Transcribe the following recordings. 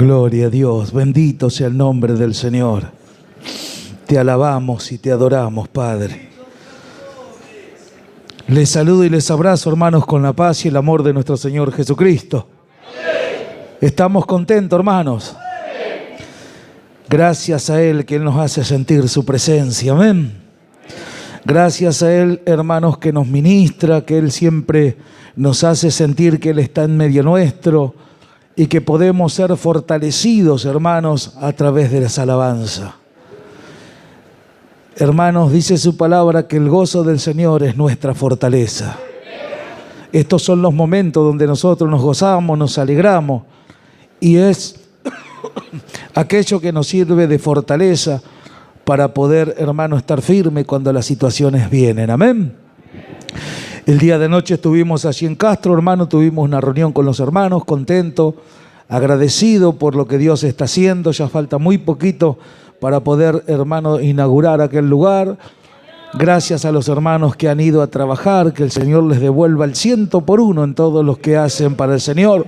Gloria a Dios, bendito sea el nombre del Señor. Te alabamos y te adoramos, Padre. Les saludo y les abrazo, hermanos, con la paz y el amor de nuestro Señor Jesucristo. ¿Estamos contentos, hermanos? Gracias a Él que Él nos hace sentir su presencia, amén. Gracias a Él, hermanos, que nos ministra, que Él siempre nos hace sentir que Él está en medio nuestro y que podemos ser fortalecidos, hermanos, a través de las alabanzas. Hermanos, dice su palabra que el gozo del Señor es nuestra fortaleza. Estos son los momentos donde nosotros nos gozamos, nos alegramos, y es aquello que nos sirve de fortaleza para poder, hermano, estar firme cuando las situaciones vienen. Amén. El día de noche estuvimos allí en Castro, hermano, tuvimos una reunión con los hermanos, contento, agradecido por lo que Dios está haciendo. Ya falta muy poquito para poder, hermano, inaugurar aquel lugar. Gracias a los hermanos que han ido a trabajar, que el Señor les devuelva el 100% en todos los que hacen para el Señor.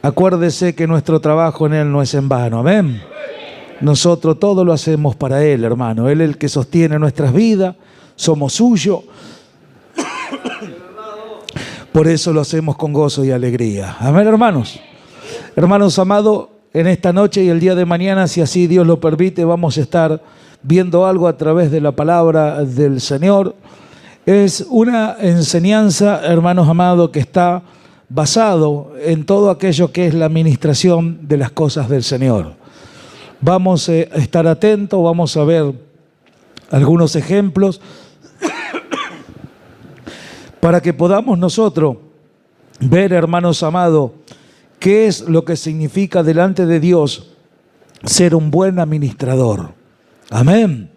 Acuérdese que nuestro trabajo en Él no es en vano, amén. Nosotros todo lo hacemos para Él, hermano. Él es el que sostiene nuestras vidas, somos suyos. Por eso lo hacemos con gozo y alegría. Amén, hermanos. Hermanos amados, en esta noche y el día de mañana, si así Dios lo permite, vamos a estar viendo algo a través de la palabra del Señor. Es una enseñanza, hermanos amados, que está basado en todo aquello que es la administración de las cosas del Señor. Vamos a estar atentos, vamos a ver algunos ejemplos para que podamos nosotros ver, hermanos amados, qué es lo que significa delante de Dios ser un buen administrador. Amén.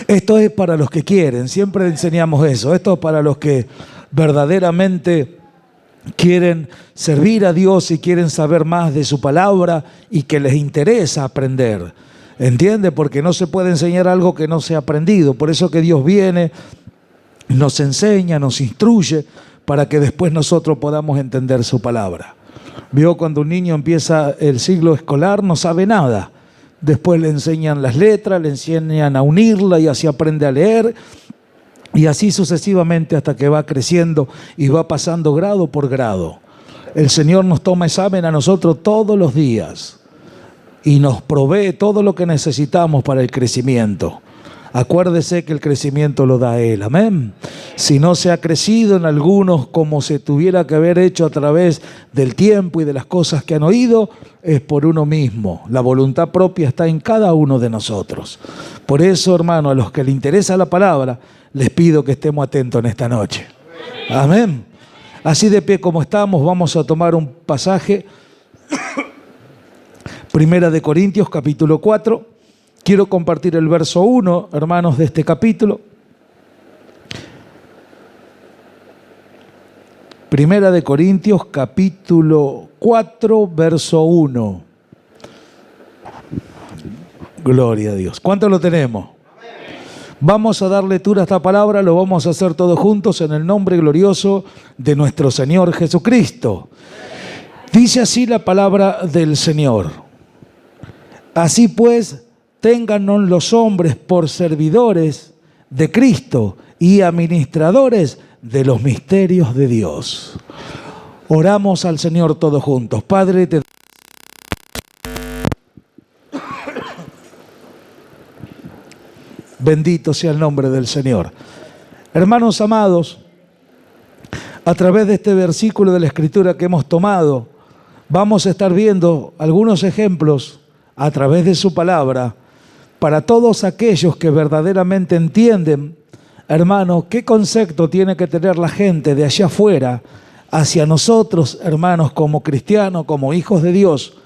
Esto es para los que quieren, siempre enseñamos eso. Esto es para los que verdaderamente quieren servir a Dios y quieren saber más de su palabra y que les interesa aprender. ¿Entiende? Porque no se puede enseñar algo que no se ha aprendido. Por eso que Dios viene, nos enseña, nos instruye para que después nosotros podamos entender su palabra. Vio, cuando un niño empieza el ciclo escolar no sabe nada. Después le enseñan las letras, le enseñan a unirla y así aprende a leer. Y así sucesivamente hasta que va creciendo y va pasando grado por grado. El Señor nos toma examen a nosotros todos los días y nos provee todo lo que necesitamos para el crecimiento. Acuérdese que el crecimiento lo da Él, amén. Si no se ha crecido en algunos como se tuviera que haber hecho a través del tiempo y de las cosas que han oído, es por uno mismo. La voluntad propia está en cada uno de nosotros. Por eso, hermano, a los que les interesa la palabra, les pido que estemos atentos en esta noche. Amén. Así de pie como estamos, vamos a tomar un pasaje. Primera de Corintios, capítulo 4. Quiero compartir el verso 1, hermanos, de este capítulo. Primera de Corintios, capítulo 4, verso 1. Gloria a Dios. ¿Cuánto lo tenemos? Vamos a dar lectura a esta palabra, lo vamos a hacer todos juntos en el nombre glorioso de nuestro Señor Jesucristo. Dice así la palabra del Señor. Así pues, téngannos los hombres por servidores de Cristo y administradores de los misterios de Dios. Oramos al Señor todos juntos. Padre, te bendito sea el nombre del Señor. Hermanos amados, a través de este versículo de la Escritura que hemos tomado, vamos a estar viendo algunos ejemplos a través de su palabra para todos aquellos que verdaderamente entienden, hermanos, qué concepto tiene que tener la gente de allá afuera hacia nosotros, hermanos, como cristianos, como hijos de Dios.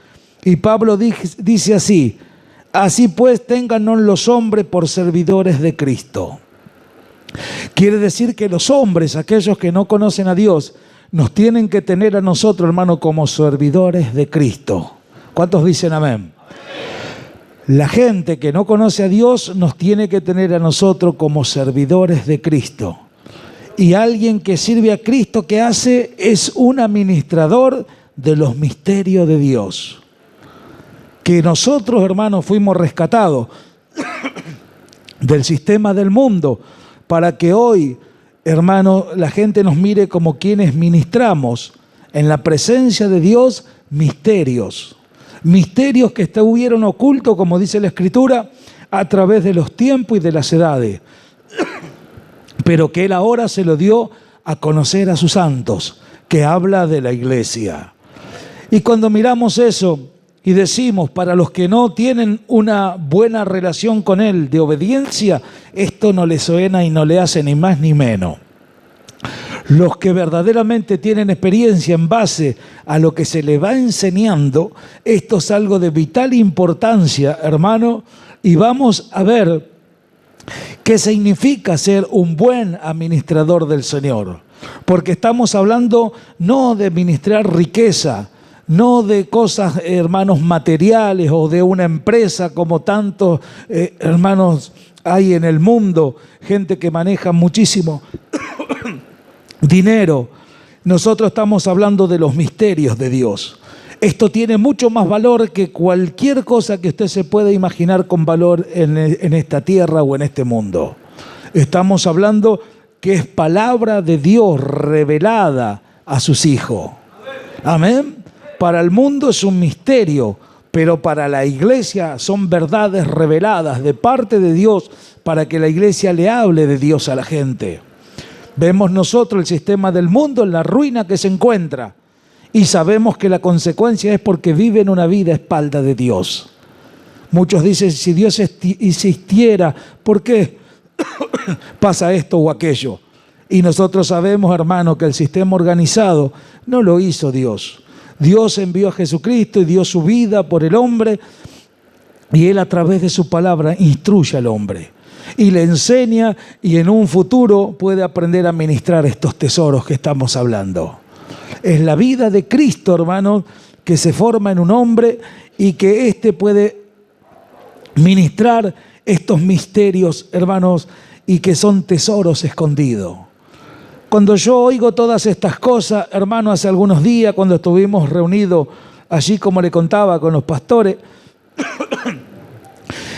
Y Pablo dice así: así pues, téngannos los hombres por servidores de Cristo. Quiere decir que los hombres, aquellos que no conocen a Dios, nos tienen que tener a nosotros, hermanos, como servidores de Cristo. ¿Cuántos dicen amén? La gente que no conoce a Dios nos tiene que tener a nosotros como servidores de Cristo. Y alguien que sirve a Cristo, ¿qué hace? Es un administrador de los misterios de Dios. Que nosotros, hermanos, fuimos rescatados del sistema del mundo para que hoy, hermano, la gente nos mire como quienes ministramos en la presencia de Dios misterios. Misterios que estuvieron ocultos, como dice la Escritura, a través de los tiempos y de las edades. Pero que Él ahora se lo dio a conocer a sus santos, que habla de la iglesia. Y cuando miramos eso y decimos, para los que no tienen una buena relación con Él de obediencia, esto no le suena y no le hace ni más ni menos. Los que verdaderamente tienen experiencia en base a lo que se le va enseñando, esto es algo de vital importancia, hermano, y vamos a ver qué significa ser un buen administrador del Señor. Porque estamos hablando no de administrar riqueza, no de cosas, hermanos, materiales o de una empresa como tantos, hermanos, hay en el mundo, gente que maneja muchísimo dinero. Nosotros estamos hablando de los misterios de Dios. Esto tiene mucho más valor que cualquier cosa que usted se pueda imaginar con valor en esta tierra o en este mundo. Estamos hablando que es palabra de Dios revelada a sus hijos. Amén. Para el mundo es un misterio, pero para la iglesia son verdades reveladas de parte de Dios para que la iglesia le hable de Dios a la gente. Vemos nosotros el sistema del mundo en la ruina que se encuentra y sabemos que la consecuencia es porque viven una vida a espalda de Dios. Muchos dicen, si Dios existiera, ¿por qué pasa esto o aquello? Y nosotros sabemos, hermano, que el sistema organizado no lo hizo Dios. Dios envió a Jesucristo y dio su vida por el hombre y Él a través de su palabra instruye al hombre y le enseña y en un futuro puede aprender a administrar estos tesoros que estamos hablando. Es la vida de Cristo, hermano, que se forma en un hombre y que éste puede ministrar estos misterios, hermanos, y que son tesoros escondidos. Cuando yo oigo todas estas cosas, hermano, hace algunos días cuando estuvimos reunidos allí, como le contaba, con los pastores,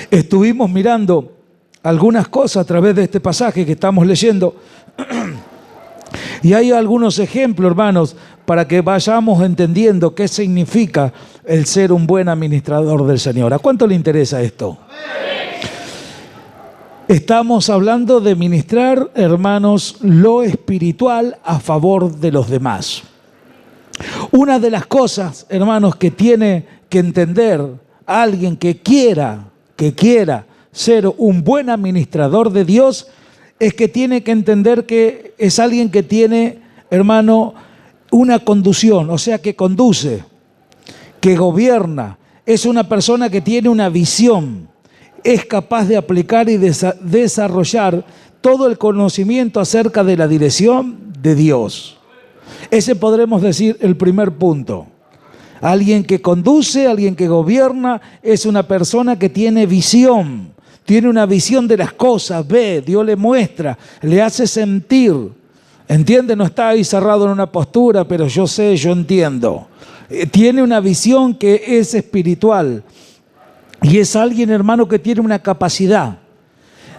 estuvimos mirando algunas cosas a través de este pasaje que estamos leyendo y hay algunos ejemplos, hermanos, para que vayamos entendiendo qué significa el ser un buen administrador del Señor. ¿A cuánto le interesa esto? Estamos hablando de ministrar, hermanos, lo espiritual a favor de los demás. Una de las cosas, hermanos, que tiene que entender alguien que quiera ser un buen administrador de Dios, es que tiene que entender que es alguien que tiene, hermano, una conducción, o sea, que conduce, que gobierna, es una persona que tiene una visión, es capaz de aplicar y desarrollar todo el conocimiento acerca de la dirección de Dios. Ese podremos decir el primer punto. Alguien que conduce, alguien que gobierna, es una persona que tiene visión. Tiene una visión de las cosas, ve, Dios le muestra, le hace sentir. ¿Entiende? No está ahí cerrado en una postura, pero yo sé, yo entiendo. Tiene una visión que es espiritual. Y es alguien, hermano, que tiene una capacidad.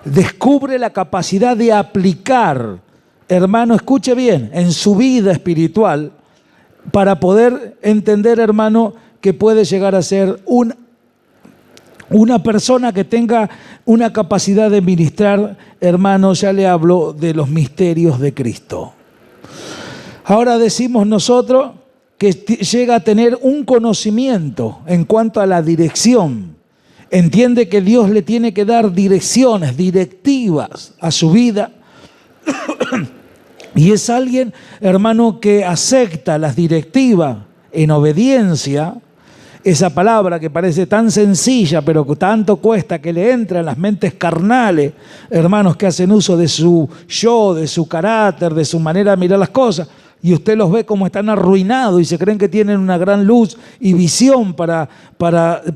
Descubre la capacidad de aplicar, hermano, escuche bien, en su vida espiritual, para poder entender, hermano, que puede llegar a ser una persona que tenga una capacidad de ministrar, hermano, ya le hablo de los misterios de Cristo. Ahora decimos nosotros que llega a tener un conocimiento en cuanto a la dirección. Entiende que Dios le tiene que dar direcciones, directivas a su vida. Y es alguien, hermano, que acepta las directivas en obediencia. Esa palabra que parece tan sencilla, pero que tanto cuesta que le entra en las mentes carnales, hermanos que hacen uso de su yo, de su carácter, de su manera de mirar las cosas. y usted los ve como están arruinados y se creen que tienen una gran luz y visión para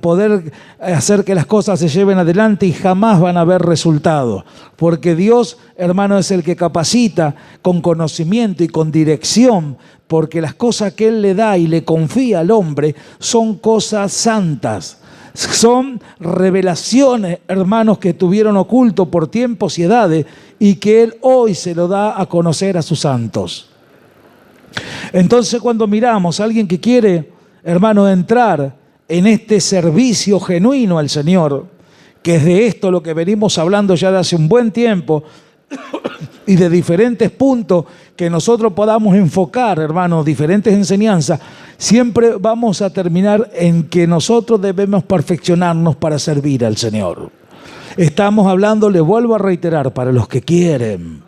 poder hacer que las cosas se lleven adelante y jamás van a ver resultados. Porque Dios, hermano, es el que capacita con conocimiento y con dirección, porque las cosas que Él le da y le confía al hombre son cosas santas. Son revelaciones, hermanos, que estuvieron ocultos por tiempos y edades y que Él hoy se lo da a conocer a sus santos. Entonces, cuando miramos a alguien que quiere, hermano, entrar en este servicio genuino al Señor, que es de esto lo que venimos hablando ya de hace un buen tiempo, y de diferentes puntos que nosotros podamos enfocar, hermanos, diferentes enseñanzas, siempre vamos a terminar en que nosotros debemos perfeccionarnos para servir al Señor. Estamos hablando, le vuelvo a reiterar, para los que quieren,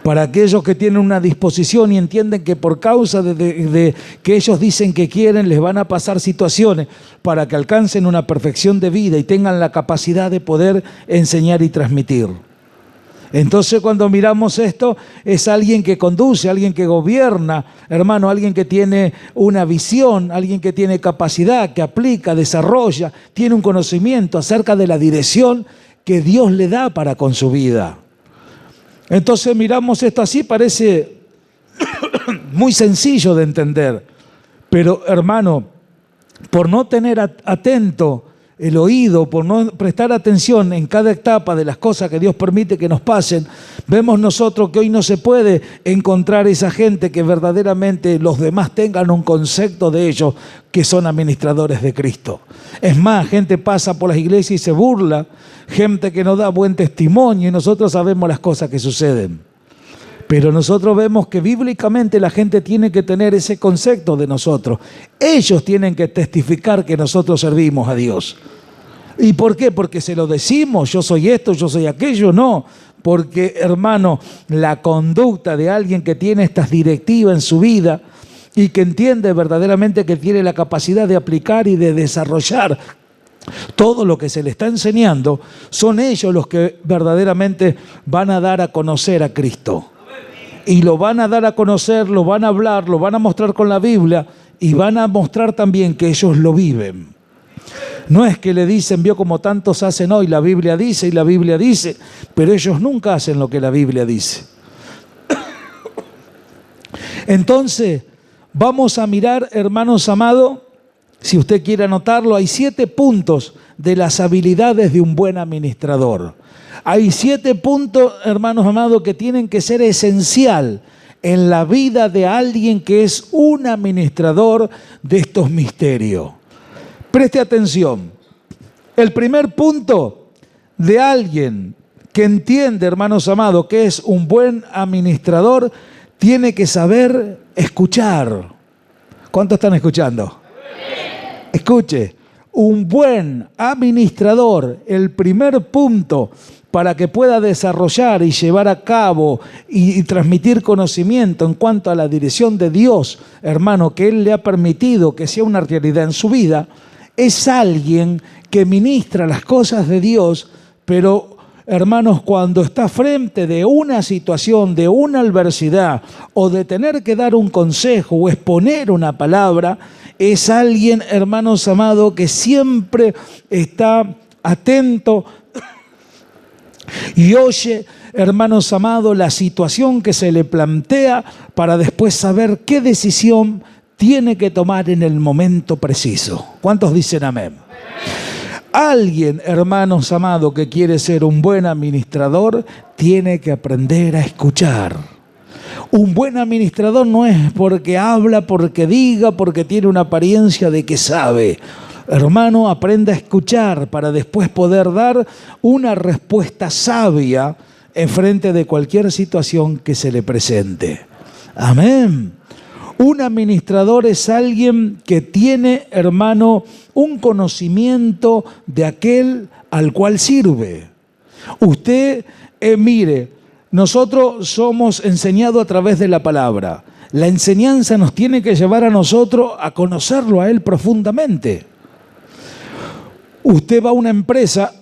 para aquellos que tienen una disposición y entienden que por causa de que ellos dicen que quieren, les van a pasar situaciones para que alcancen una perfección de vida y tengan la capacidad de poder enseñar y transmitir. Entonces, cuando miramos esto, es alguien que conduce, alguien que gobierna, hermano, alguien que tiene una visión, alguien que tiene capacidad, que aplica, desarrolla, tiene un conocimiento acerca de la dirección que Dios le da para con su vida. Entonces, miramos esto así, parece muy sencillo de entender, pero, hermano, por no tener atento el oído, por no prestar atención en cada etapa de las cosas que Dios permite que nos pasen, vemos nosotros que hoy no se puede encontrar esa gente que verdaderamente los demás tengan un concepto de ellos que son administradores de Cristo. Es más, gente pasa por las iglesias y se burla, gente que no da buen testimonio y nosotros sabemos las cosas que suceden. Pero nosotros vemos que bíblicamente la gente tiene que tener ese concepto de nosotros. Ellos tienen que testificar que nosotros servimos a Dios. ¿Y por qué? Porque se lo decimos, yo soy esto, yo soy aquello, no. Porque, hermano, la conducta de alguien que tiene estas directivas en su vida y que entiende verdaderamente que tiene la capacidad de aplicar y de desarrollar todo lo que se le está enseñando, son ellos los que verdaderamente van a dar a conocer a Cristo. Y lo van a dar a conocer, lo van a hablar, lo van a mostrar con la Biblia y van a mostrar también que ellos lo viven. No es que le dicen, vio como tantos hacen hoy, la Biblia dice y la Biblia dice, pero ellos nunca hacen lo que la Biblia dice. Entonces, vamos a mirar, hermanos amados, si usted quiere anotarlo, hay 7 puntos de las habilidades de un buen administrador. Hay 7 puntos, hermanos amados, que tienen que ser esencial en la vida de alguien que es un administrador de estos misterios. Preste atención. El primer punto de alguien que entiende, hermanos amados, que es un buen administrador, tiene que saber escuchar. ¿Cuántos están escuchando? Escuche, un buen administrador, el primer punto para que pueda desarrollar y llevar a cabo y transmitir conocimiento en cuanto a la dirección de Dios, hermano, que Él le ha permitido que sea una realidad en su vida, es alguien que ministra las cosas de Dios, pero, hermanos, cuando está frente de una situación, de una adversidad, o de tener que dar un consejo o exponer una palabra, es alguien, hermanos amados, que siempre está atento y oye, hermanos amados, la situación que se le plantea para después saber qué decisión tiene que tomar en el momento preciso. ¿Cuántos dicen amén? Alguien, hermanos amados, que quiere ser un buen administrador, tiene que aprender a escuchar. Un buen administrador no es porque habla, porque diga, porque tiene una apariencia de que sabe. Hermano, aprenda a escuchar para después poder dar una respuesta sabia en frente de cualquier situación que se le presente. Amén. Un administrador es alguien que tiene, hermano, un conocimiento de aquel al cual sirve. Usted, mire, nosotros somos enseñados a través de la palabra. La enseñanza nos tiene que llevar a nosotros a conocerlo a Él profundamente. Usted va a una empresa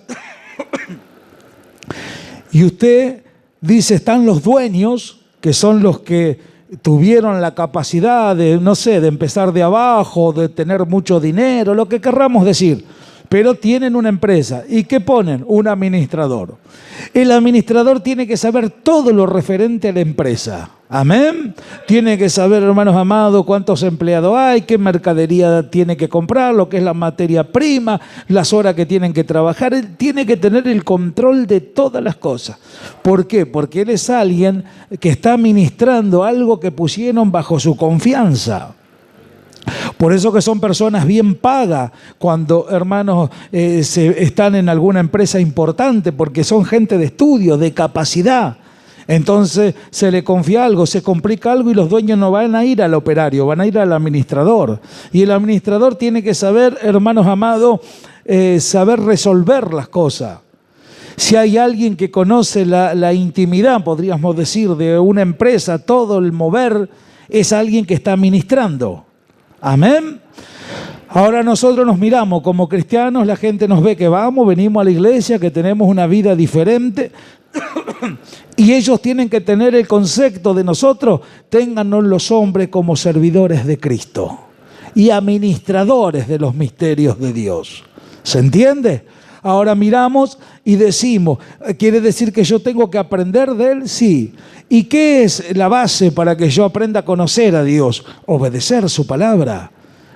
y usted dice, están los dueños, que son los que tuvieron la capacidad de, no sé, de empezar de abajo, de tener mucho dinero, lo que querramos decir, pero tienen una empresa. ¿Y qué ponen? Un administrador. El administrador tiene que saber todo lo referente a la empresa. Amén. Tiene que saber, hermanos amados, cuántos empleados hay, qué mercadería tiene que comprar, lo que es la materia prima, las horas que tienen que trabajar. Él tiene que tener el control de todas las cosas. ¿Por qué? Porque él es alguien que está administrando algo que pusieron bajo su confianza. Por eso que son personas bien pagas cuando, hermanos, están en alguna empresa importante, porque son gente de estudio, de capacidad. Entonces se le confía algo, se complica algo y los dueños no van a ir al operario, van a ir al administrador. Y el administrador tiene que saber, hermanos amados, saber resolver las cosas. Si hay alguien que conoce la intimidad, podríamos decir, de una empresa, todo el mover, es alguien que está administrando. Amén. Ahora nosotros nos miramos como cristianos, la gente nos ve que venimos a la iglesia, que tenemos una vida diferente y ellos tienen que tener el concepto de nosotros, téngannos los hombres como servidores de Cristo y administradores de los misterios de Dios. ¿Se entiende? Ahora miramos y decimos, ¿quiere decir que yo tengo que aprender de Él? Sí. ¿Y qué es la base para que yo aprenda a conocer a Dios? Obedecer su palabra.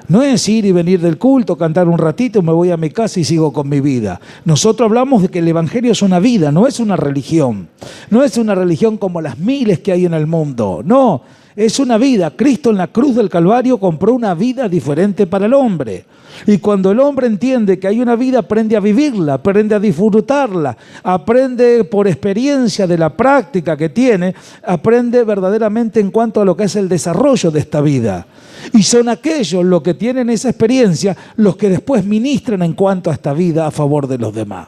No es ir y venir del culto, cantar un ratito, me voy a mi casa y sigo con mi vida. Nosotros hablamos de que el Evangelio es una vida, no es una religión. No es una religión como las miles que hay en el mundo. No, es una vida. Cristo en la cruz del Calvario compró una vida diferente para el hombre. Y cuando el hombre entiende que hay una vida, aprende a vivirla, aprende a disfrutarla, aprende por experiencia de la práctica que tiene, aprende verdaderamente en cuanto a lo que es el desarrollo de esta vida. Y son aquellos los que tienen esa experiencia los que después ministran en cuanto a esta vida a favor de los demás.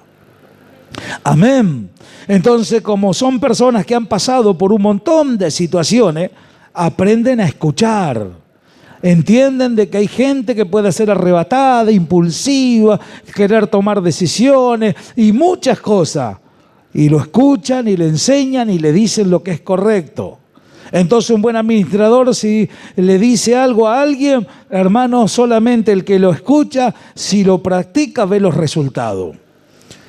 Amén. Entonces, como son personas que han pasado por un montón de situaciones, aprenden a escuchar. Entienden de que hay gente que puede ser arrebatada, impulsiva, querer tomar decisiones y muchas cosas. Y lo escuchan y le enseñan y le dicen lo que es correcto. Entonces un buen administrador, si le dice algo a alguien, hermano, solamente el que lo escucha, si lo practica, ve los resultados.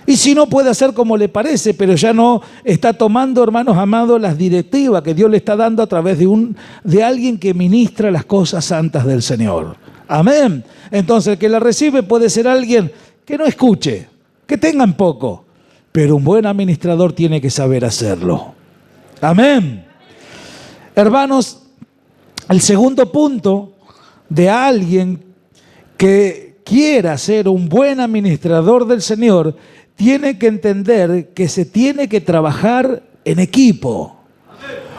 Y si no, puede hacer como le parece, pero ya no está tomando, hermanos amados, las directivas que Dios le está dando a través de alguien que ministra las cosas santas del Señor. Amén. Entonces el que la recibe puede ser alguien que no escuche, que tengan poco, pero un buen administrador tiene que saber hacerlo. Amén. Hermanos, el segundo punto de alguien que quiera ser un buen administrador del Señor, tiene que entender que se tiene que trabajar en equipo.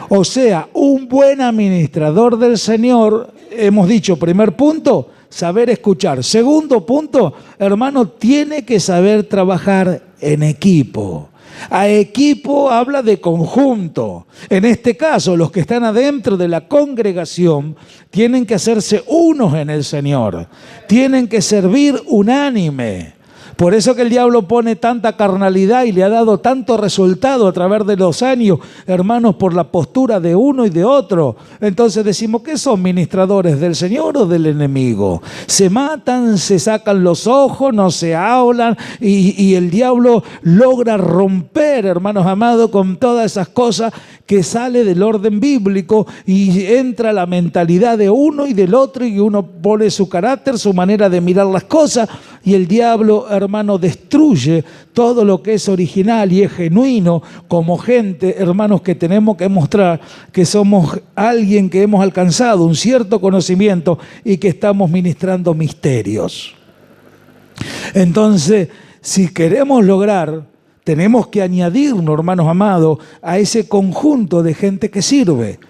O sea, un buen administrador del Señor, hemos dicho, primer punto, saber escuchar. Segundo punto, hermano, tiene que saber trabajar en equipo. A equipo habla de conjunto. En este caso, los que están adentro de la congregación tienen que hacerse unos en el Señor. Tienen que servir unánime. Por eso que el diablo pone tanta carnalidad y le ha dado tanto resultado a través de los años, hermanos, por la postura de uno y de otro. Entonces decimos, ¿qué son ministradores del Señor o del enemigo? Se matan, se sacan los ojos, no se hablan y el diablo logra romper, hermanos amados, con todas esas cosas que sale del orden bíblico y entra la mentalidad de uno y del otro y uno pone su carácter, su manera de mirar las cosas y el diablo, hermano, destruye todo lo que es original y es genuino como gente, hermanos, que tenemos que mostrar que somos alguien que hemos alcanzado un cierto conocimiento y que estamos ministrando misterios. Entonces, si queremos lograr, tenemos que añadirnos, hermanos amados, a ese conjunto de gente que sirve.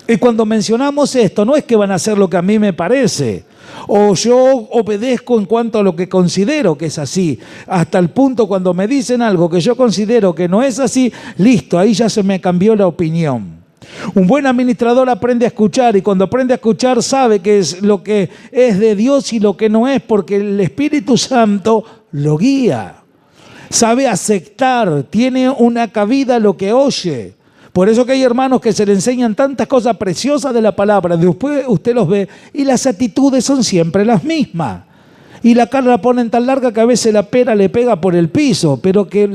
Y cuando mencionamos esto, no es que van a hacer lo que a mí me parece, o yo obedezco en cuanto a lo que considero que es así. Hasta el punto cuando me dicen algo que yo considero que no es así, listo, ahí ya se me cambió la opinión. Un buen administrador aprende a escuchar y cuando aprende a escuchar sabe qué es lo que es de Dios y lo que no es, porque el Espíritu Santo lo guía. Sabe aceptar, tiene una cabida lo que oye. Por eso que hay hermanos que se le enseñan tantas cosas preciosas de la palabra, después usted los ve y las actitudes son siempre las mismas. Y la cara la ponen tan larga que a veces la pera le pega por el piso, pero que,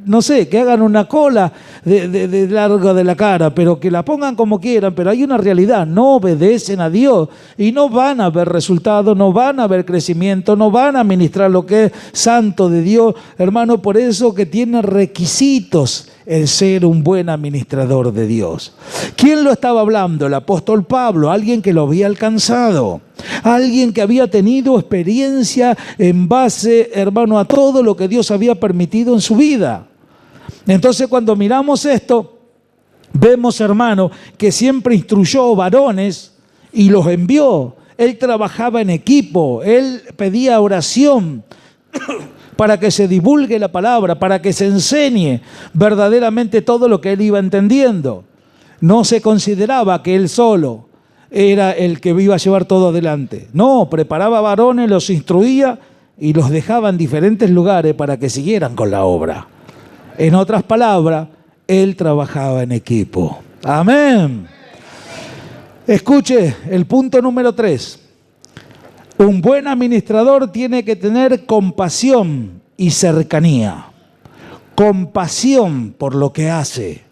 no sé, que hagan una cola de larga de la cara, pero que la pongan como quieran, pero hay una realidad, no obedecen a Dios y no van a ver resultados, no van a ver crecimiento, no van a ministrar lo que es santo de Dios, hermano, por eso que tiene requisitos el ser un buen administrador de Dios. ¿Quién lo estaba hablando? El apóstol Pablo, alguien que lo había alcanzado, alguien que había tenido experiencia en base, hermano, a todo lo que Dios había permitido en su vida. Entonces, cuando miramos esto, vemos, hermano, que siempre instruyó varones y los envió. Él trabajaba en equipo, él pedía oración para que se divulgue la palabra, para que se enseñe verdaderamente todo lo que él iba entendiendo. No se consideraba que él solo era el que iba a llevar todo adelante. No, preparaba varones, los instruía y los dejaba en diferentes lugares para que siguieran con la obra. En otras palabras, él trabajaba en equipo. Amén. Escuche el punto número 3. Un buen administrador tiene que tener compasión y cercanía. Compasión por lo que hace,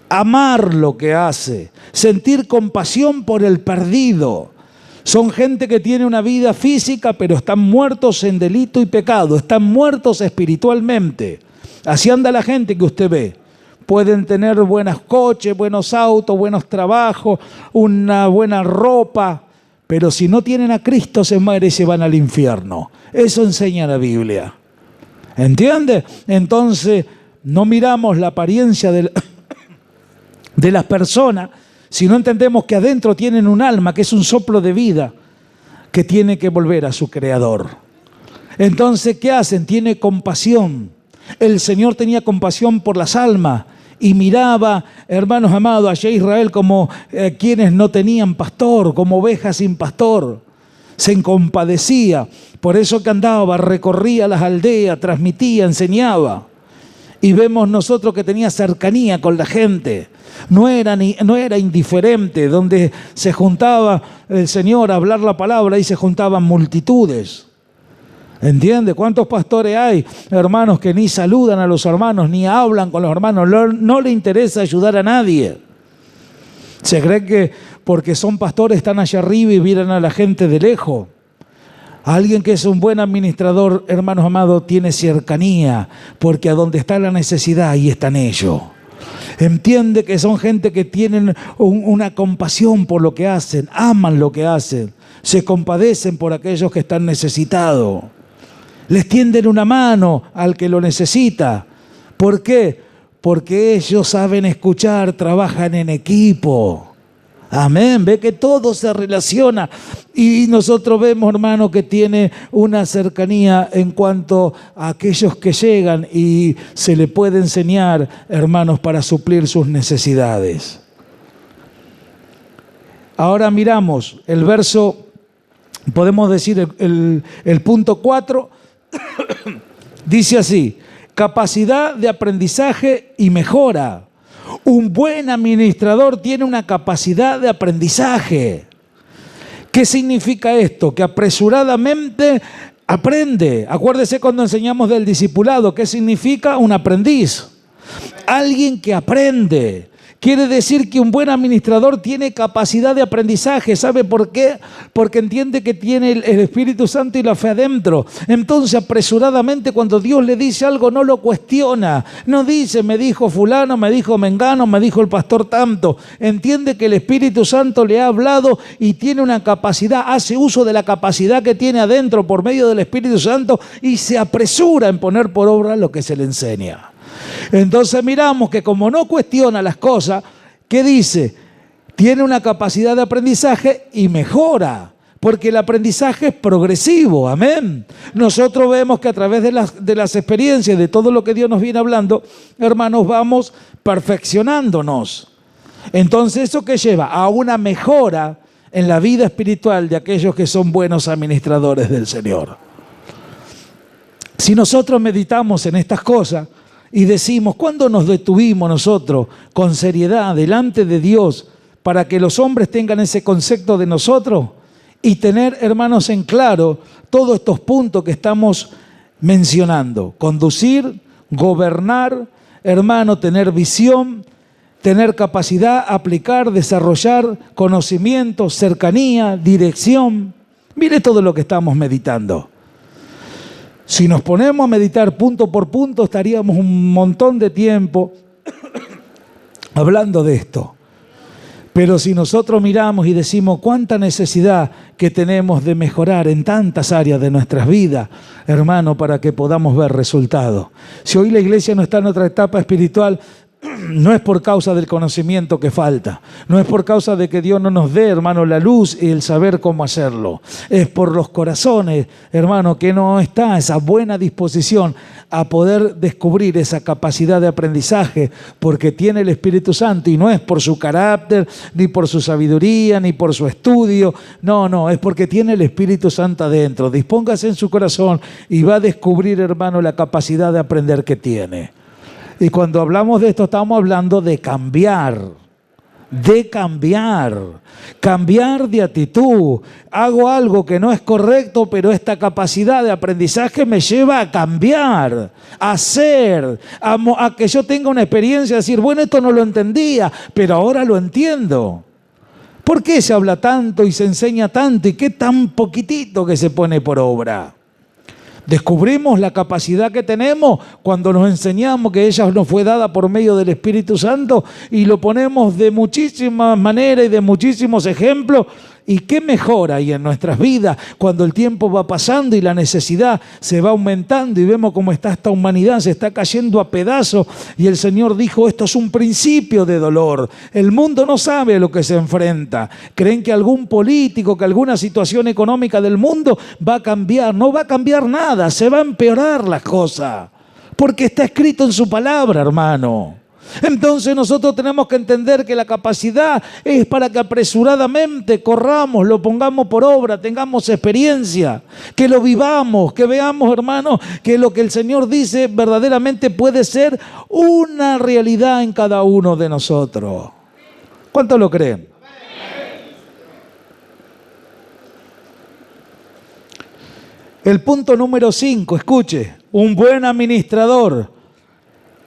amar lo que hace, sentir compasión por el perdido. Son gente que tiene una vida física, pero están muertos en delito y pecado, están muertos espiritualmente. Así anda la gente que usted ve. Pueden tener buenos coches, buenos autos, buenos trabajos, una buena ropa, pero si no tienen a Cristo se mueren y se van al infierno. Eso enseña la Biblia. ¿Entiende? Entonces, no miramos la apariencia de las personas, sino entendemos que adentro tienen un alma, que es un soplo de vida, que tiene que volver a su Creador. Entonces, ¿qué hacen? Tiene compasión. El Señor tenía compasión por las almas y miraba, hermanos amados, allá Israel como quienes no tenían pastor, como ovejas sin pastor. Se compadecía, por eso que andaba, recorría las aldeas, transmitía, enseñaba. Y vemos nosotros que tenía cercanía con la gente. No era indiferente, donde se juntaba el Señor a hablar la palabra y se juntaban multitudes. ¿Entiende? ¿Cuántos pastores hay, hermanos, que ni saludan a los hermanos, ni hablan con los hermanos? No le interesa ayudar a nadie. Se cree que porque son pastores están allá arriba y miran a la gente de lejos. Alguien que es un buen administrador, hermanos amados, tiene cercanía, porque a donde está la necesidad, ahí están ellos. Entiende que son gente que tienen una compasión por lo que hacen, aman lo que hacen, se compadecen por aquellos que están necesitados. Les tienden una mano al que lo necesita. ¿Por qué? Porque ellos saben escuchar, trabajan en equipo. Amén. Ve que todo se relaciona. Y nosotros vemos, hermano, que tiene una cercanía en cuanto a aquellos que llegan y se le puede enseñar, hermanos, para suplir sus necesidades. Ahora miramos el verso, podemos decir el punto 4, dice así: capacidad de aprendizaje y mejora. Un buen administrador tiene una capacidad de aprendizaje. ¿Qué significa esto? Que apresuradamente aprende. Acuérdese cuando enseñamos del discipulado, ¿qué significa un aprendiz? Alguien que aprende. Quiere decir que un buen administrador tiene capacidad de aprendizaje. ¿Sabe por qué? Porque entiende que tiene el Espíritu Santo y la fe adentro. Entonces, apresuradamente, cuando Dios le dice algo, no lo cuestiona. No dice, me dijo fulano, me dijo mengano, me dijo el pastor tanto. Entiende que el Espíritu Santo le ha hablado y tiene una capacidad, hace uso de la capacidad que tiene adentro por medio del Espíritu Santo y se apresura en poner por obra lo que se le enseña. Entonces miramos que como no cuestiona las cosas, ¿qué dice? Tiene una capacidad de aprendizaje y mejora, porque el aprendizaje es progresivo, amén. Nosotros vemos que a través de las experiencias, de todo lo que Dios nos viene hablando, hermanos, vamos perfeccionándonos. Entonces, ¿eso qué lleva? A una mejora en la vida espiritual de aquellos que son buenos administradores del Señor. Si nosotros meditamos en estas cosas, y decimos, ¿cuándo nos detuvimos nosotros con seriedad delante de Dios para que los hombres tengan ese concepto de nosotros? Y tener, hermanos, en claro todos estos puntos que estamos mencionando. Conducir, gobernar, hermano, tener visión, tener capacidad, aplicar, desarrollar conocimiento, cercanía, dirección. Mire todo lo que estamos meditando. Si nos ponemos a meditar punto por punto, estaríamos un montón de tiempo hablando de esto. Pero si nosotros miramos y decimos cuánta necesidad que tenemos de mejorar en tantas áreas de nuestras vidas, hermano, para que podamos ver resultados. Si hoy la iglesia no está en otra etapa espiritual, no es por causa del conocimiento que falta, no es por causa de que Dios no nos dé, hermano, la luz y el saber cómo hacerlo. Es por los corazones, hermano, que no está esa buena disposición a poder descubrir esa capacidad de aprendizaje, porque tiene el Espíritu Santo y no es por su carácter, ni por su sabiduría, ni por su estudio. No, es porque tiene el Espíritu Santo adentro. Dispóngase en su corazón y va a descubrir, hermano, la capacidad de aprender que tiene. Y cuando hablamos de esto, estamos hablando de cambiar de actitud. Hago algo que no es correcto, pero esta capacidad de aprendizaje me lleva a cambiar, a hacer, a que yo tenga una experiencia de decir, bueno, esto no lo entendía, pero ahora lo entiendo. ¿Por qué se habla tanto y se enseña tanto y qué tan poquitito que se pone por obra? Descubrimos la capacidad que tenemos cuando nos enseñamos que ella nos fue dada por medio del Espíritu Santo y lo ponemos de muchísimas maneras y de muchísimos ejemplos. ¿Y qué mejora ahí en nuestras vidas cuando el tiempo va pasando y la necesidad se va aumentando y vemos cómo está esta humanidad, se está cayendo a pedazos? Y el Señor dijo, esto es un principio de dolor. El mundo no sabe a lo que se enfrenta. Creen que algún político, que alguna situación económica del mundo va a cambiar. No va a cambiar nada, se va a empeorar las cosas. Porque está escrito en su palabra, hermano. Entonces nosotros tenemos que entender que la capacidad es para que apresuradamente corramos, lo pongamos por obra, tengamos experiencia, que lo vivamos, que veamos, hermano, que lo que el Señor dice verdaderamente puede ser una realidad en cada uno de nosotros. ¿Cuántos lo creen? El punto número 5, escuche, un buen administrador.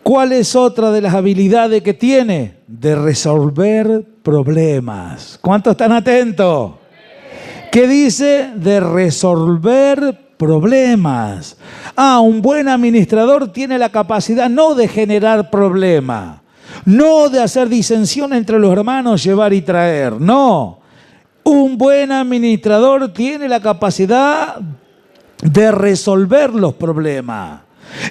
¿Cuál es otra de las habilidades que tiene? De resolver problemas. ¿Cuántos están atentos? ¿Qué dice? De resolver problemas. Un buen administrador tiene la capacidad no de generar problemas, no de hacer disensión entre los hermanos, llevar y traer, no. Un buen administrador tiene la capacidad de resolver los problemas.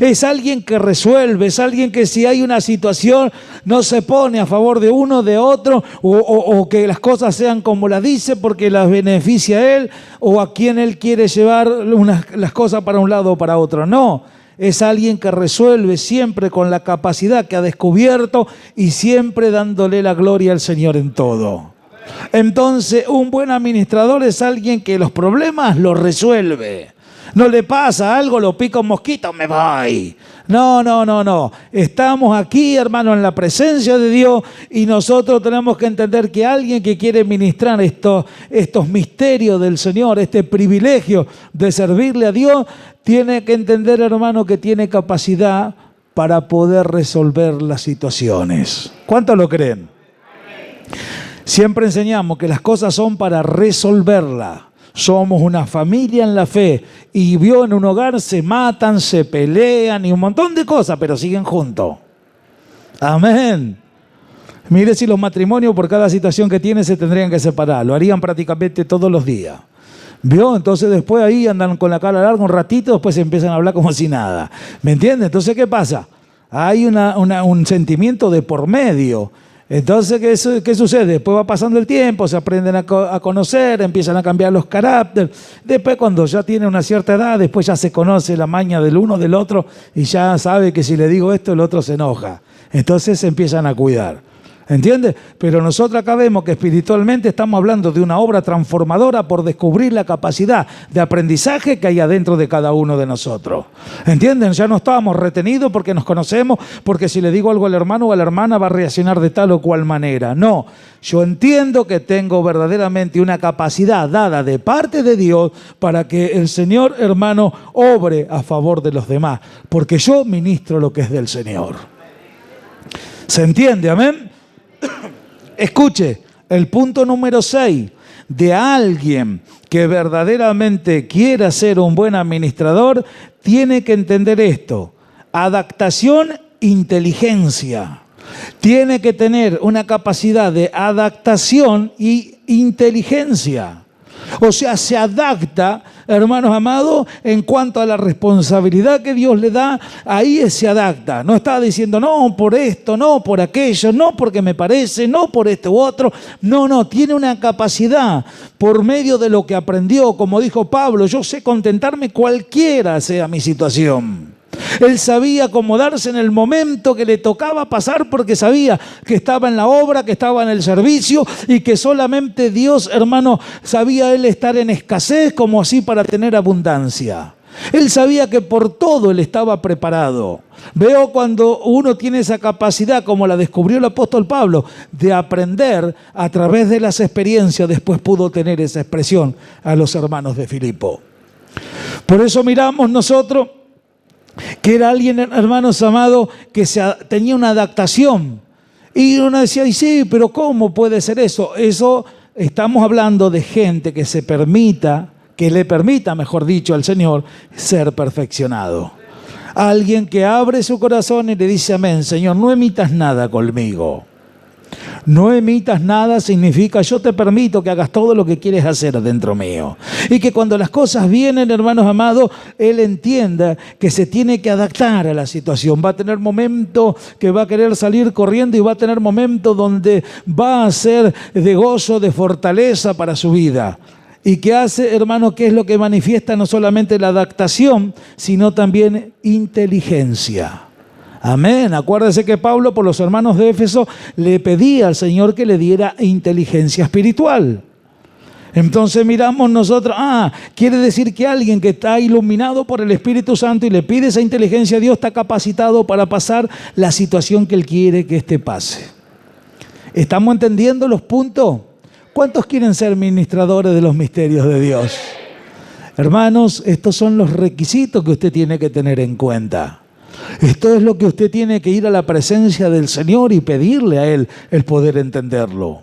Es alguien que resuelve, es alguien que si hay una situación no se pone a favor de uno, de otro, o que las cosas sean como las dice porque las beneficia a él o a quien él quiere llevar las cosas para un lado o para otro. No, es alguien que resuelve siempre con la capacidad que ha descubierto y siempre dándole la gloria al Señor en todo. Entonces, un buen administrador es alguien que los problemas los resuelve. No le pasa algo, lo pica un mosquito, me voy. No. Estamos aquí, hermano, en la presencia de Dios y nosotros tenemos que entender que alguien que quiere ministrar estos misterios del Señor, este privilegio de servirle a Dios, tiene que entender, hermano, que tiene capacidad para poder resolver las situaciones. ¿Cuántos lo creen? Siempre enseñamos que las cosas son para resolverlas. Somos una familia en la fe y en un hogar se matan, se pelean y un montón de cosas, pero siguen juntos. Amén. Mire si los matrimonios por cada situación que tienen se tendrían que separar. Lo harían prácticamente todos los días. ¿Vio? Entonces después ahí andan con la cara larga un ratito, después se empiezan a hablar como si nada. ¿Me entiende? Entonces, ¿qué pasa? Hay un sentimiento de por medio. Entonces, ¿qué sucede? Después va pasando el tiempo, se aprenden a conocer, empiezan a cambiar los caracteres. Después, cuando ya tiene una cierta edad, después ya se conoce la maña del uno del otro y ya sabe que si le digo esto, el otro se enoja. Entonces se empiezan a cuidar. ¿Entiendes? Pero nosotros acá vemos que espiritualmente estamos hablando de una obra transformadora por descubrir la capacidad de aprendizaje que hay adentro de cada uno de nosotros. ¿Entienden? Ya no estábamos retenidos porque nos conocemos, porque si le digo algo al hermano o a la hermana va a reaccionar de tal o cual manera. No, yo entiendo que tengo verdaderamente una capacidad dada de parte de Dios para que el Señor, hermano, obre a favor de los demás, porque yo ministro lo que es del Señor. ¿Se entiende? Amén. Escuche, el punto número 6 de alguien que verdaderamente quiera ser un buen administrador, tiene que entender esto: adaptación, inteligencia. Tiene que tener una capacidad de adaptación y inteligencia. O sea, se adapta, hermanos amados, en cuanto a la responsabilidad que Dios le da, ahí se adapta. No está diciendo, no, por esto, no, por aquello, no, porque me parece, no, por esto u otro. No, tiene una capacidad por medio de lo que aprendió. Como dijo Pablo, yo sé contentarme cualquiera sea mi situación. Él sabía acomodarse en el momento que le tocaba pasar porque sabía que estaba en la obra, que estaba en el servicio y que solamente Dios, hermano, sabía él estar en escasez como así para tener abundancia. Él sabía que por todo él estaba preparado. Veo cuando uno tiene esa capacidad, como la descubrió el apóstol Pablo, de aprender a través de las experiencias, después pudo tener esa expresión a los hermanos de Filipo. Por eso miramos nosotros que era alguien, hermanos amados, que tenía una adaptación. Y uno decía, y sí, pero ¿cómo puede ser eso? Eso estamos hablando de gente que que le permita, mejor dicho, al Señor ser perfeccionado. Alguien que abre su corazón y le dice, amén, Señor, no emitas nada conmigo. No emitas nada significa yo te permito que hagas todo lo que quieres hacer dentro mío. Y que cuando las cosas vienen, hermanos amados, Él entienda que se tiene que adaptar a la situación. Va a tener momentos que va a querer salir corriendo y va a tener momentos donde va a ser de gozo, de fortaleza para su vida. ¿Y qué hace, hermano? ¿Qué es lo que manifiesta? No solamente la adaptación, sino también inteligencia. Amén. Acuérdese que Pablo, por los hermanos de Éfeso, le pedía al Señor que le diera inteligencia espiritual. Entonces miramos nosotros, quiere decir que alguien que está iluminado por el Espíritu Santo y le pide esa inteligencia a Dios, está capacitado para pasar la situación que Él quiere que éste pase. ¿Estamos entendiendo los puntos? ¿Cuántos quieren ser ministradores de los misterios de Dios? Hermanos, estos son los requisitos que usted tiene que tener en cuenta. Esto es lo que usted tiene que ir a la presencia del Señor y pedirle a Él el poder entenderlo.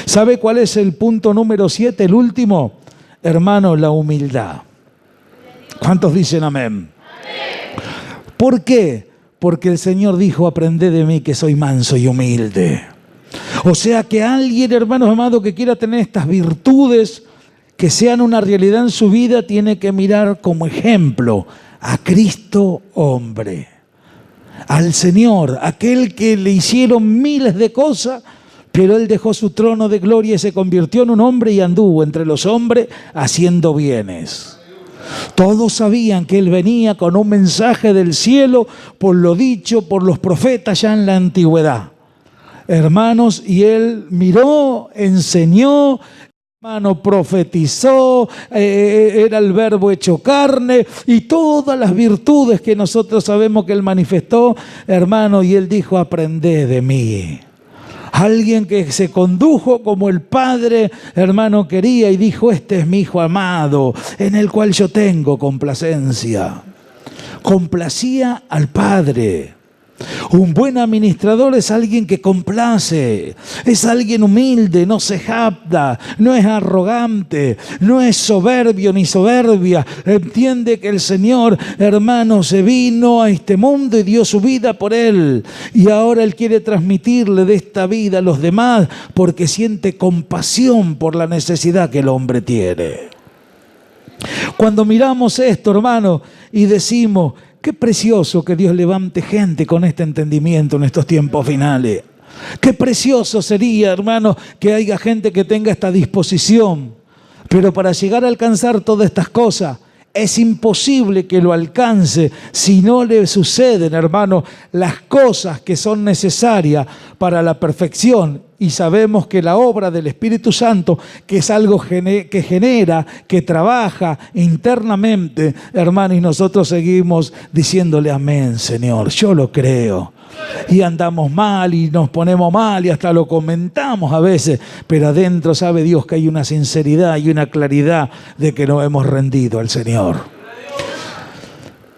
¿Sabe cuál es el punto número 7, el último? Hermano, la humildad. ¿Cuántos dicen amén? ¿Por qué? Porque el Señor dijo, aprended de mí que soy manso y humilde. O sea que alguien, hermanos amados, que quiera tener estas virtudes, que sean una realidad en su vida, tiene que mirar como ejemplo a Cristo hombre. Al Señor, aquel que le hicieron miles de cosas, pero Él dejó su trono de gloria y se convirtió en un hombre y anduvo entre los hombres haciendo bienes. Todos sabían que Él venía con un mensaje del cielo por lo dicho por los profetas ya en la antigüedad. Hermanos, y Él miró, enseñó, hermano, profetizó, era el verbo hecho carne y todas las virtudes que nosotros sabemos que Él manifestó, hermano, y Él dijo, aprended de mí. Alguien que se condujo como el Padre, hermano, quería y dijo, este es mi Hijo amado, en el cual yo tengo complacencia. Complacía al Padre. Un buen administrador es alguien que complace, es alguien humilde, no se jacta, no es arrogante, no es soberbio ni soberbia. Entiende que el Señor, hermano, se vino a este mundo y dio su vida por Él. Y ahora Él quiere transmitirle de esta vida a los demás porque siente compasión por la necesidad que el hombre tiene. Cuando miramos esto, hermano, y decimos, qué precioso que Dios levante gente con este entendimiento en estos tiempos finales. Qué precioso sería, hermano, que haya gente que tenga esta disposición. Pero para llegar a alcanzar todas estas cosas, es imposible que lo alcance si no le suceden, hermano, las cosas que son necesarias para la perfección. Y sabemos que la obra del Espíritu Santo, que es algo que genera, que trabaja internamente, hermano, y nosotros seguimos diciéndole amén, Señor, yo lo creo. Y andamos mal y nos ponemos mal y hasta lo comentamos a veces, pero adentro sabe Dios que hay una sinceridad y una claridad de que nos hemos rendido al Señor.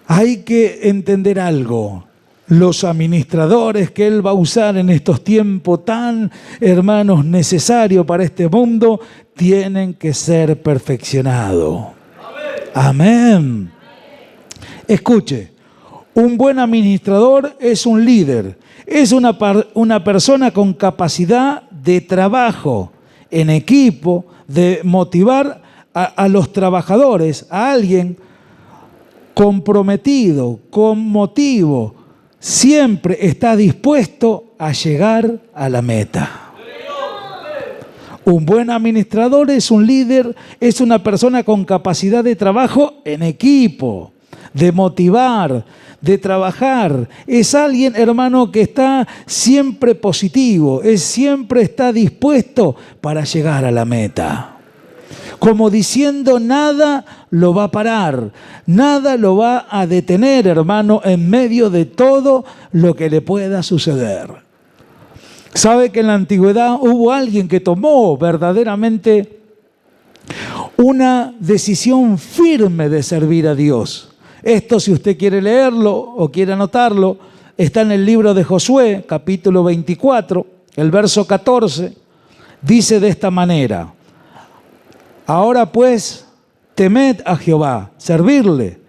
Hay que entender algo. Los administradores que Él va a usar en estos tiempos tan, hermanos, necesarios para este mundo, tienen que ser perfeccionados. Amén. Escuche, un buen administrador es un líder, es una persona con capacidad de trabajo en equipo, de motivar a los trabajadores, a alguien comprometido, con motivo, siempre está dispuesto a llegar a la meta. Un buen administrador es un líder, es una persona con capacidad de trabajo en equipo, de motivar, de trabajar. Es alguien, hermano, que está siempre positivo, siempre está dispuesto para llegar a la meta. Como diciendo, nada lo va a parar, nada lo va a detener, hermano, en medio de todo lo que le pueda suceder. ¿Sabe que en la antigüedad hubo alguien que tomó verdaderamente una decisión firme de servir a Dios? Esto, si usted quiere leerlo o quiere anotarlo, está en el libro de Josué, capítulo 24, el verso 14, dice de esta manera: ahora pues, temed a Jehová, servirle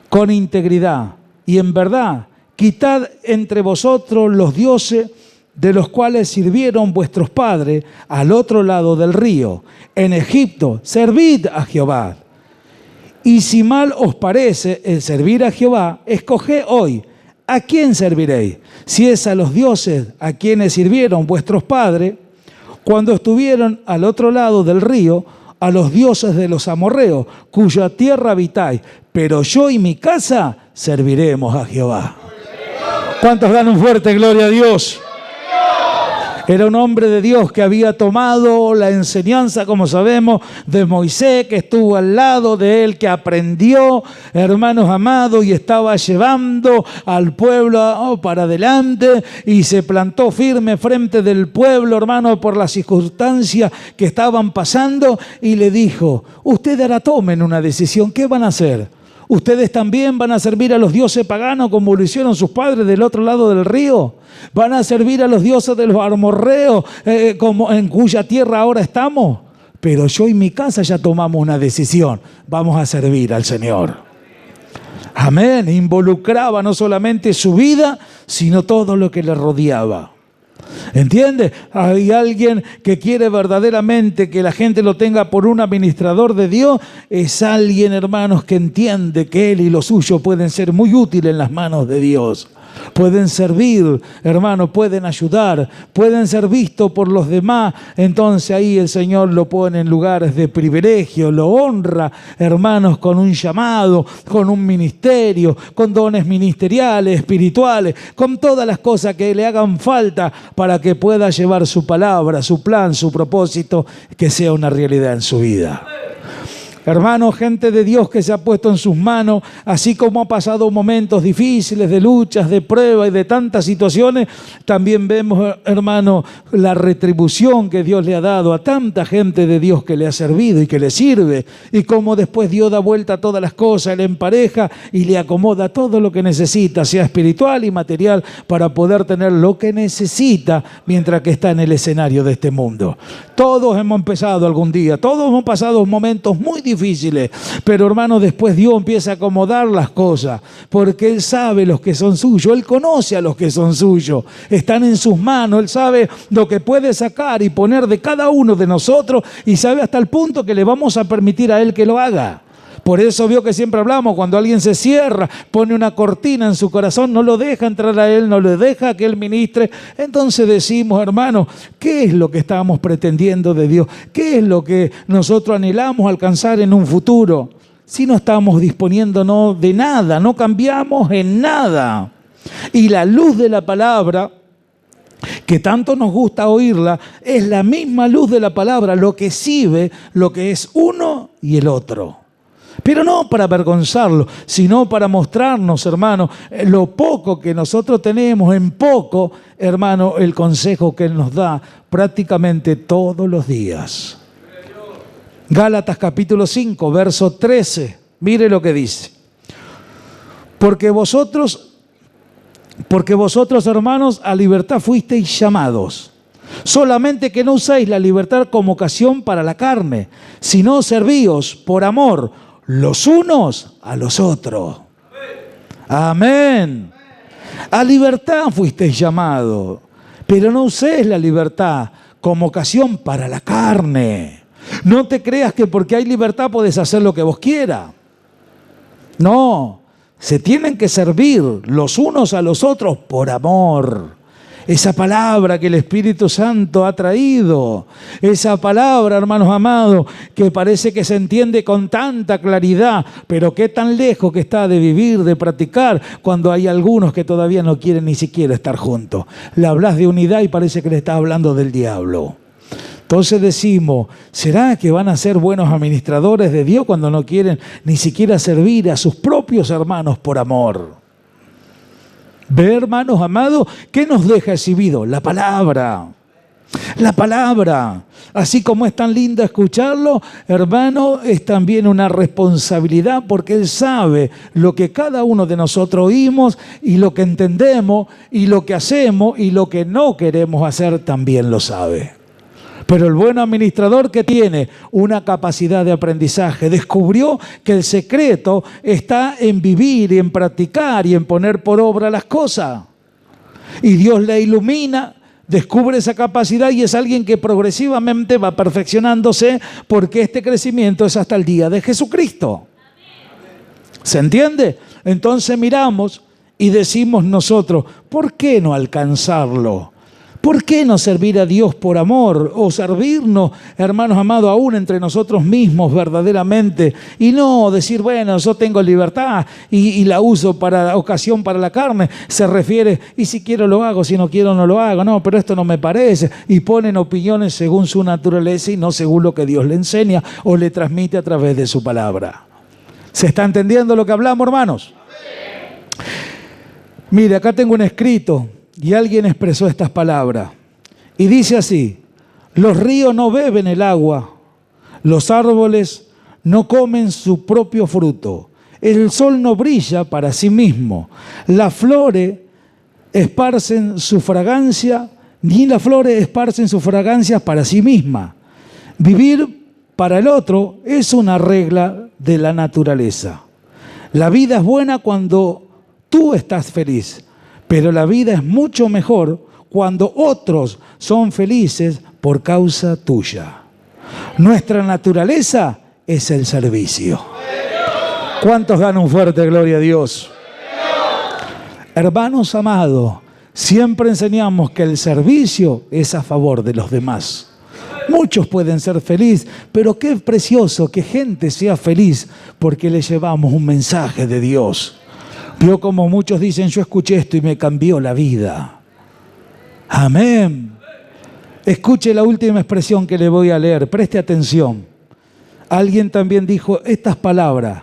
con integridad y en verdad, quitad entre vosotros los dioses de los cuales sirvieron vuestros padres al otro lado del río, en Egipto, servid a Jehová. Y si mal os parece el servir a Jehová, escoged hoy, ¿a quién serviréis? Si es a los dioses a quienes sirvieron vuestros padres cuando estuvieron al otro lado del río, a los dioses de los amorreos, cuya tierra habitáis, pero yo y mi casa serviremos a Jehová. ¿Cuántos dan un fuerte gloria a Dios? Era un hombre de Dios que había tomado la enseñanza, como sabemos, de Moisés, que estuvo al lado de él, que aprendió, hermanos amados, y estaba llevando al pueblo para adelante y se plantó firme frente del pueblo, hermano, por las circunstancias que estaban pasando, y le dijo: ustedes ahora tomen una decisión, ¿qué van a hacer? ¿Ustedes también van a servir a los dioses paganos como lo hicieron sus padres del otro lado del río? ¿Van a servir a los dioses de los amorreos como en cuya tierra ahora estamos? Pero yo y mi casa ya tomamos una decisión. Vamos a servir al Señor. Amén. Involucraba no solamente su vida, sino todo lo que le rodeaba. ¿Entiende? Hay alguien que quiere verdaderamente que la gente lo tenga por un administrador de Dios. Es alguien, hermanos, que entiende que él y lo suyo pueden ser muy útiles en las manos de Dios. Pueden servir, hermanos, pueden ayudar, pueden ser vistos por los demás. Entonces ahí el Señor lo pone en lugares de privilegio, lo honra, hermanos, con un llamado, con un ministerio, con dones ministeriales, espirituales, con todas las cosas que le hagan falta para que pueda llevar su palabra, su plan, su propósito, que sea una realidad en su vida. Hermanos, gente de Dios que se ha puesto en sus manos, así como ha pasado momentos difíciles, de luchas, de pruebas y de tantas situaciones, también vemos, hermanos, la retribución que Dios le ha dado a tanta gente de Dios que le ha servido y que le sirve, y cómo después Dios da vuelta a todas las cosas, le empareja y le acomoda todo lo que necesita, sea espiritual y material, para poder tener lo que necesita mientras que está en el escenario de este mundo. Todos hemos empezado algún día, todos hemos pasado momentos muy difíciles, pero hermano, después Dios empieza a acomodar las cosas, porque Él sabe los que son suyos, Él conoce a los que son suyos, están en sus manos, Él sabe lo que puede sacar y poner de cada uno de nosotros, y sabe hasta el punto que le vamos a permitir a Él que lo haga. Por eso vio que siempre hablamos, cuando alguien se cierra, pone una cortina en su corazón, no lo deja entrar a Él, no le deja que Él ministre. Entonces decimos, hermano, ¿qué es lo que estamos pretendiendo de Dios? ¿Qué es lo que nosotros anhelamos alcanzar en un futuro? si no estamos disponiéndonos de nada, no cambiamos en nada? Y la luz de la palabra, que tanto nos gusta oírla, es la misma luz de la palabra, lo que sí ve lo que es uno y el otro. Pero no para avergonzarlo, sino para mostrarnos, hermano, lo poco que nosotros tenemos, en poco, hermano, el consejo que Él nos da prácticamente todos los días. Gálatas capítulo 5, verso 13, mire lo que dice. Porque vosotros, hermanos, a libertad fuisteis llamados. Solamente que no usáis la libertad como ocasión para la carne, sino servíos por amor los unos a los otros. Amén. A libertad fuisteis llamados, pero no uséis la libertad como ocasión para la carne. No te creas que porque hay libertad podés hacer lo que vos quieras. No, se tienen que servir los unos a los otros por amor. Esa palabra que el Espíritu Santo ha traído, esa palabra, hermanos amados, que parece que se entiende con tanta claridad, pero qué tan lejos que está de vivir, de practicar, cuando hay algunos que todavía no quieren ni siquiera estar juntos. Le hablas de unidad y parece que le estás hablando del diablo. Entonces decimos, ¿será que van a ser buenos administradores de Dios cuando no quieren ni siquiera servir a sus propios hermanos por amor? Ve, hermanos amados, ¿qué nos deja exhibido? La palabra. La palabra. Así como es tan lindo escucharlo, hermano, es también una responsabilidad porque Él sabe lo que cada uno de nosotros oímos y lo que entendemos y lo que hacemos y lo que no queremos hacer también lo sabe. Pero el buen administrador que tiene una capacidad de aprendizaje descubrió que el secreto está en vivir y en practicar y en poner por obra las cosas. Y Dios le ilumina, descubre esa capacidad y es alguien que progresivamente va perfeccionándose porque este crecimiento es hasta el día de Jesucristo. ¿Se entiende? Entonces miramos y decimos nosotros, ¿por qué no alcanzarlo? ¿Por qué no servir a Dios por amor o servirnos, hermanos amados, aún entre nosotros mismos verdaderamente? Y no decir, bueno, yo tengo libertad y la uso para ocasión para la carne. Se refiere, y si quiero lo hago, si no quiero no lo hago. No, pero esto no me parece. Y ponen opiniones según su naturaleza y no según lo que Dios le enseña o le transmite a través de su palabra. ¿Se está entendiendo lo que hablamos, hermanos? Mire, acá tengo un escrito. Y alguien expresó estas palabras. Y dice así, los ríos no beben el agua, los árboles no comen su propio fruto, el sol no brilla para sí mismo, las flores esparcen su fragancia, ni las flores esparcen su fragancia para sí misma. Vivir para el otro es una regla de la naturaleza. La vida es buena cuando tú estás feliz. Pero la vida es mucho mejor cuando otros son felices por causa tuya. Nuestra naturaleza es el servicio. ¿Cuántos dan un fuerte gloria a Dios? Hermanos amados, siempre enseñamos que el servicio es a favor de los demás. Muchos pueden ser felices, pero qué precioso que gente sea feliz porque le llevamos un mensaje de Dios. Vio como muchos dicen, yo escuché esto y me cambió la vida. Amén. Escuche la última expresión que le voy a leer, preste atención. Alguien también dijo estas palabras.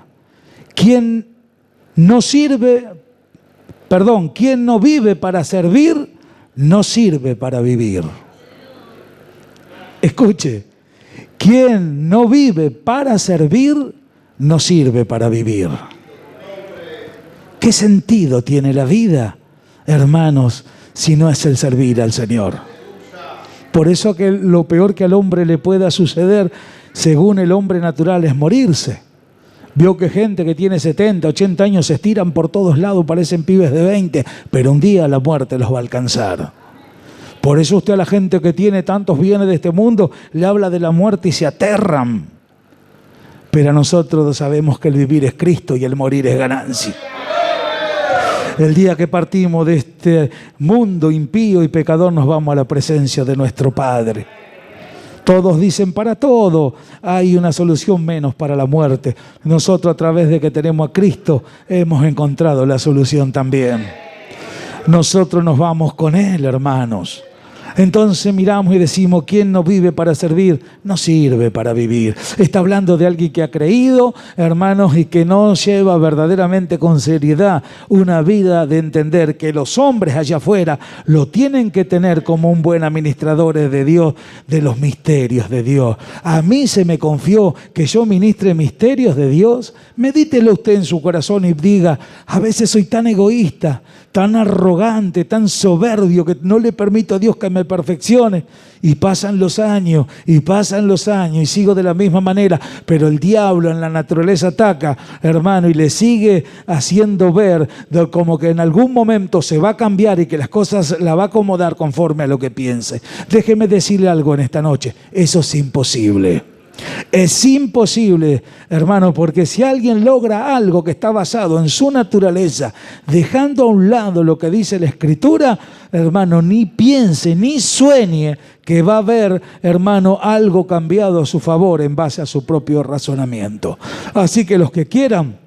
Quien no vive para servir, no sirve para vivir. Escuche, quien no vive para servir, no sirve para vivir. ¿Qué sentido tiene la vida, hermanos, si no es el servir al Señor? Por eso que lo peor que al hombre le pueda suceder, según el hombre natural, es morirse. Vio que gente que tiene 70, 80 años se estiran por todos lados, parecen pibes de 20, pero un día la muerte los va a alcanzar. Por eso usted a la gente que tiene tantos bienes de este mundo le habla de la muerte y se aterran. Pero nosotros sabemos que el vivir es Cristo y el morir es ganancia. El día que partimos de este mundo impío y pecador nos vamos a la presencia de nuestro Padre. Todos dicen para todo, hay una solución menos para la muerte. Nosotros a través de que tenemos a Cristo hemos encontrado la solución también. Nosotros nos vamos con Él, hermanos. Entonces miramos y decimos, ¿quién no vive para servir? No sirve para vivir. Está hablando de alguien que ha creído, hermanos, y que no lleva verdaderamente con seriedad una vida de entender que los hombres allá afuera lo tienen que tener como un buen administrador de Dios, de los misterios de Dios. A mí se me confió que yo ministre misterios de Dios. Medítelo usted en su corazón y diga, a veces soy tan egoísta, tan arrogante, tan soberbio que no le permito a Dios que me perfeccione. Y pasan los años, y sigo de la misma manera. Pero el diablo en la naturaleza ataca, hermano, y le sigue haciendo ver como que en algún momento se va a cambiar y que las cosas la va a acomodar conforme a lo que piense. Déjeme decirle algo en esta noche, eso es imposible. Es imposible, hermano, porque si alguien logra algo que está basado en su naturaleza, dejando a un lado lo que dice la Escritura, hermano, ni piense, ni sueñe que va a haber, hermano, algo cambiado a su favor en base a su propio razonamiento. Así que los que quieran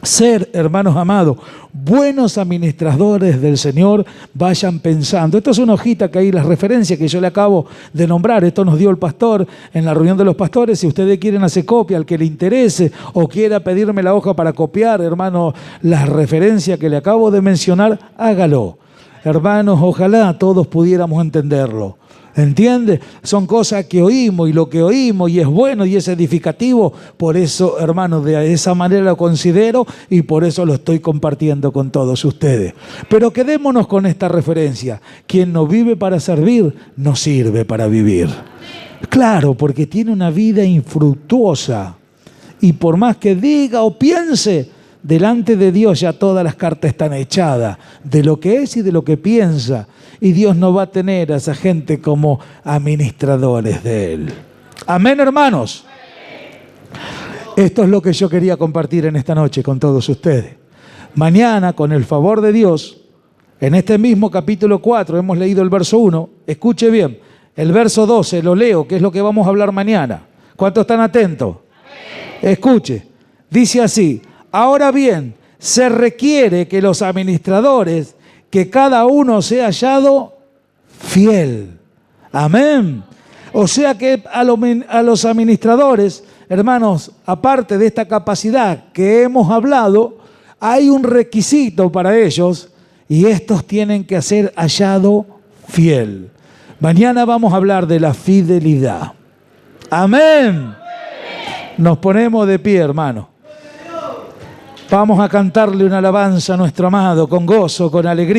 ser, hermanos amados, buenos administradores del Señor, vayan pensando. Esto es una hojita que hay, las referencias que yo le acabo de nombrar. Esto nos dio el pastor en la reunión de los pastores. Si ustedes quieren hacer copia, al que le interese o quiera pedirme la hoja para copiar, hermano, las referencias que le acabo de mencionar, hágalo. Hermanos, ojalá todos pudiéramos entenderlo. ¿Entiende? Son cosas que oímos y lo que oímos y es bueno y es edificativo. Por eso, hermanos, de esa manera lo considero y por eso lo estoy compartiendo con todos ustedes. Pero quedémonos con esta referencia. Quien no vive para servir, no sirve para vivir. Claro, porque tiene una vida infructuosa. Y por más que diga o piense, delante de Dios ya todas las cartas están echadas de lo que es y de lo que piensa. Y Dios no va a tener a esa gente como administradores de Él. Amén, hermanos. Esto es lo que yo quería compartir en esta noche con todos ustedes. Mañana, con el favor de Dios, en este mismo capítulo 4, hemos leído el verso 1. Escuche bien, el verso 12 lo leo, que es lo que vamos a hablar mañana. ¿Cuántos están atentos? Escuche, dice así. Ahora bien, se requiere que los administradores, que cada uno sea hallado fiel. Amén. O sea que a los administradores, hermanos, aparte de esta capacidad que hemos hablado, hay un requisito para ellos y estos tienen que ser hallado fiel. Mañana vamos a hablar de la fidelidad. Amén. Nos ponemos de pie, hermano. Vamos a cantarle una alabanza a nuestro amado con gozo, con alegría.